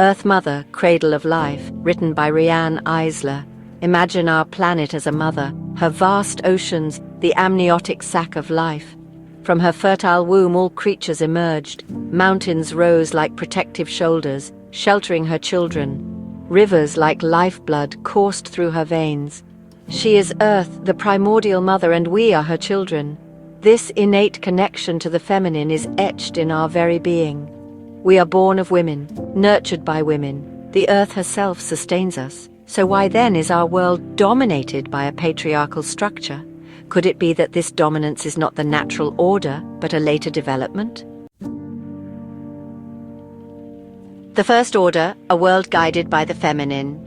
Earth Mother, Cradle of Life, written by Riane Eisler. Imagine our planet as a mother, her vast oceans, the amniotic sac of life. From her fertile womb all creatures emerged. Mountains rose like protective shoulders, sheltering her children. Rivers like lifeblood coursed through her veins. She is Earth, the primordial mother, and we are her children. This innate connection to the feminine is etched in our very being. We are born of women, nurtured by women. The Earth herself sustains us. So why then is our world dominated by a patriarchal structure? Could it be that this dominance is not the natural order, but a later development? The First Order, a world guided by the feminine.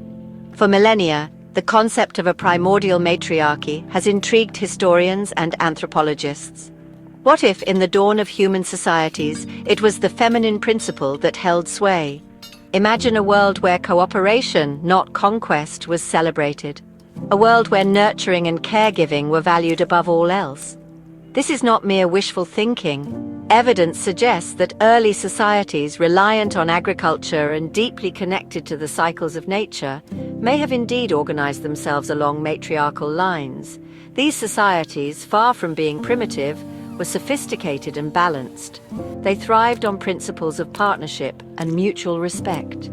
For millennia, the concept of a primordial matriarchy has intrigued historians and anthropologists. What if, in the dawn of human societies, it was the feminine principle that held sway? Imagine a world where cooperation, not conquest, was celebrated. A world where nurturing and caregiving were valued above all else. This is not mere wishful thinking. Evidence suggests that early societies, reliant on agriculture and deeply connected to the cycles of nature, may have indeed organized themselves along matriarchal lines. These societies, far from being primitive, were sophisticated and balanced. They thrived on principles of partnership and mutual respect.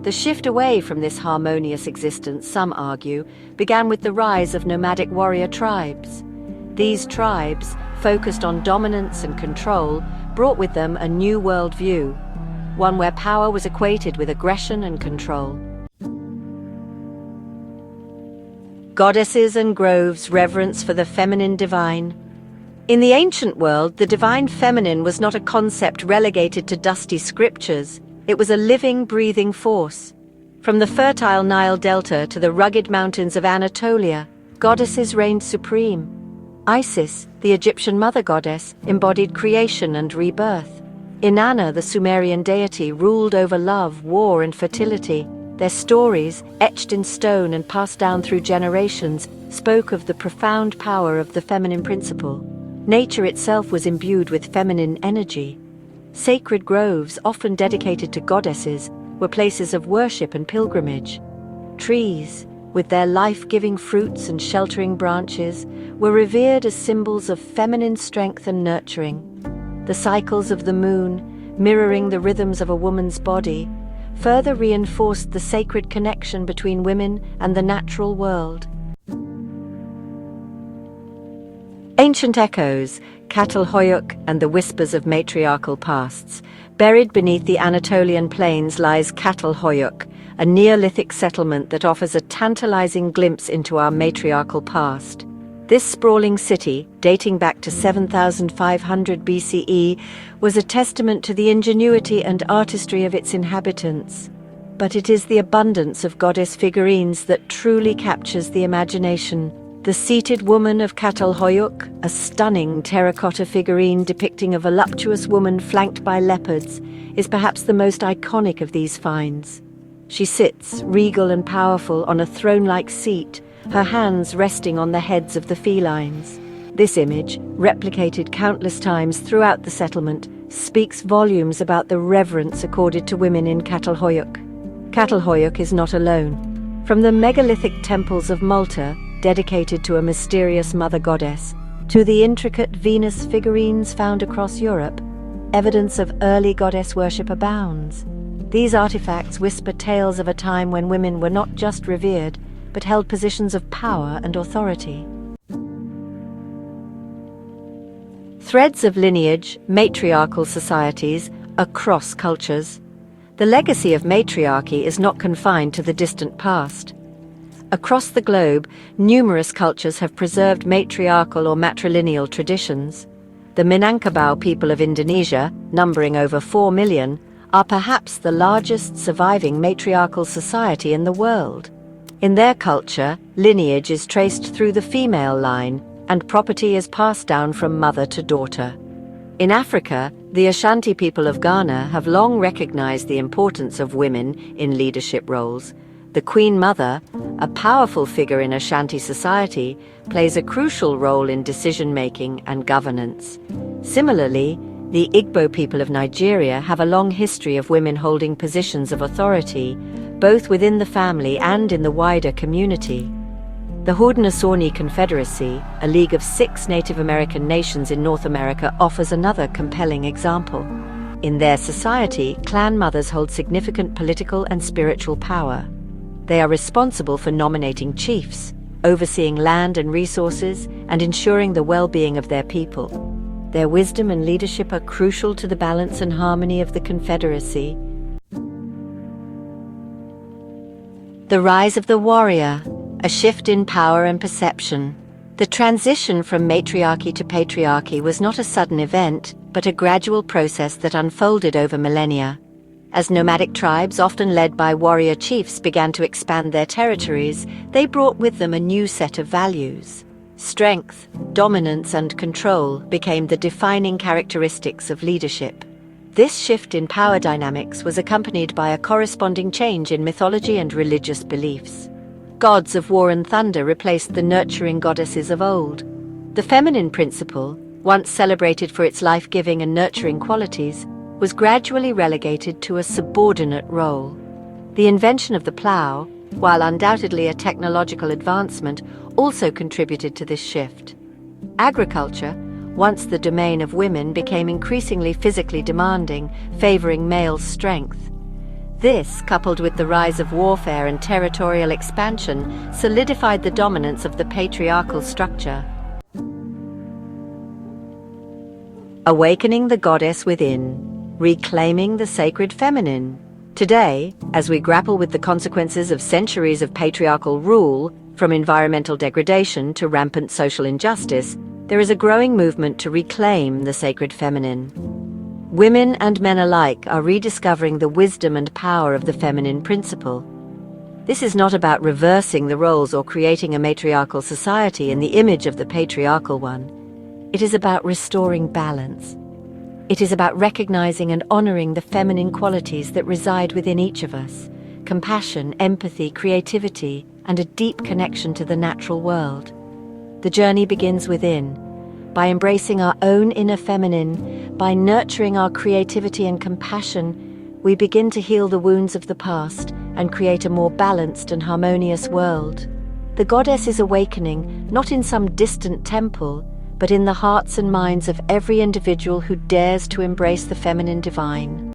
The shift away from this harmonious existence, some argue, began with the rise of nomadic warrior tribes. These tribes, focused on dominance and control, brought with them a new worldview, one where power was equated with aggression and control. Goddesses and groves, reverence for the feminine divine. In the ancient world, the divine feminine was not a concept relegated to dusty scriptures. It was a living, breathing force. From the fertile Nile Delta to the rugged mountains of Anatolia, goddesses reigned supreme. Isis, the Egyptian mother goddess, embodied creation and rebirth. Inanna, the Sumerian deity, ruled over love, war, and fertility. Their stories, etched in stone and passed down through generations, spoke of the profound power of the feminine principle. Nature itself was imbued with feminine energy. Sacred groves, often dedicated to goddesses, were places of worship and pilgrimage. Trees, with their life-giving fruits and sheltering branches, were revered as symbols of feminine strength and nurturing. The cycles of the moon, mirroring the rhythms of a woman's body, further reinforced the sacred connection between women and the natural world. Ancient echoes, Çatalhöyük and the whispers of matriarchal pasts. Buried beneath the Anatolian plains lies Çatalhöyük, a Neolithic settlement that offers a tantalizing glimpse into our matriarchal past. This sprawling city, dating back to 7,500 BCE, was a testament to the ingenuity and artistry of its inhabitants. But it is the abundance of goddess figurines that truly captures the imagination. The seated woman of Çatalhöyük, a stunning terracotta figurine depicting a voluptuous woman flanked by leopards, is perhaps the most iconic of these finds. She sits, regal and powerful, on a throne-like seat, her hands resting on the heads of the felines. This image, replicated countless times throughout the settlement, speaks volumes about the reverence accorded to women in Çatalhöyük. Çatalhöyük is not alone. From the megalithic temples of Malta, dedicated to a mysterious mother goddess, to the intricate Venus figurines found across Europe, evidence of early goddess worship abounds. These artifacts whisper tales of a time when women were not just revered, but held positions of power and authority. Threads of lineage, matriarchal societies, across cultures. The legacy of matriarchy is not confined to the distant past. Across the globe, numerous cultures have preserved matriarchal or matrilineal traditions. The Minangkabau people of Indonesia, numbering over 4 million, are perhaps the largest surviving matriarchal society in the world. In their culture, lineage is traced through the female line, and property is passed down from mother to daughter. In Africa, the Ashanti people of Ghana have long recognized the importance of women in leadership roles. The Queen Mother, a powerful figure in Ashanti society, plays a crucial role in decision-making and governance. Similarly, The Igbo people of Nigeria have a long history of women holding positions of authority, both within the family and in the wider community. The Haudenosaunee Confederacy, a league of 6 Native American nations in North America, offers another compelling example. In their society, clan mothers hold significant political and spiritual power. They are responsible for nominating chiefs, overseeing land and resources, and ensuring the well-being of their people. Their wisdom and leadership are crucial to the balance and harmony of the Confederacy. The rise of the warrior, a shift in power and perception. The transition from matriarchy to patriarchy was not a sudden event, but a gradual process that unfolded over millennia. As nomadic tribes, often led by warrior chiefs, began to expand their territories, they brought with them a new set of values. Strength, dominance, and control became the defining characteristics of leadership. This shift in power dynamics was accompanied by a corresponding change in mythology and religious beliefs. Gods of war and thunder replaced the nurturing goddesses of old. The feminine principle, once celebrated for its life-giving and nurturing qualities, was gradually relegated to a subordinate role. The invention of the plough, while undoubtedly a technological advancement, also contributed to this shift. Agriculture, once the domain of women, became increasingly physically demanding, favoring male strength. This, coupled with the rise of warfare and territorial expansion, solidified the dominance of the patriarchal structure. Awakening the goddess within, reclaiming the sacred feminine. Today, as we grapple with the consequences of centuries of patriarchal rule, from environmental degradation to rampant social injustice, there is a growing movement to reclaim the sacred feminine. Women and men alike are rediscovering the wisdom and power of the feminine principle. This is not about reversing the roles or creating a matriarchal society in the image of the patriarchal one. It is about restoring balance. It is about recognizing and honoring the feminine qualities that reside within each of us: compassion, empathy, creativity, and a deep connection to the natural world. The journey begins within. By embracing our own inner feminine, by nurturing our creativity and compassion, we begin to heal the wounds of the past and create a more balanced and harmonious world. The goddess is awakening, not in some distant temple, but in the hearts and minds of every individual who dares to embrace the feminine divine.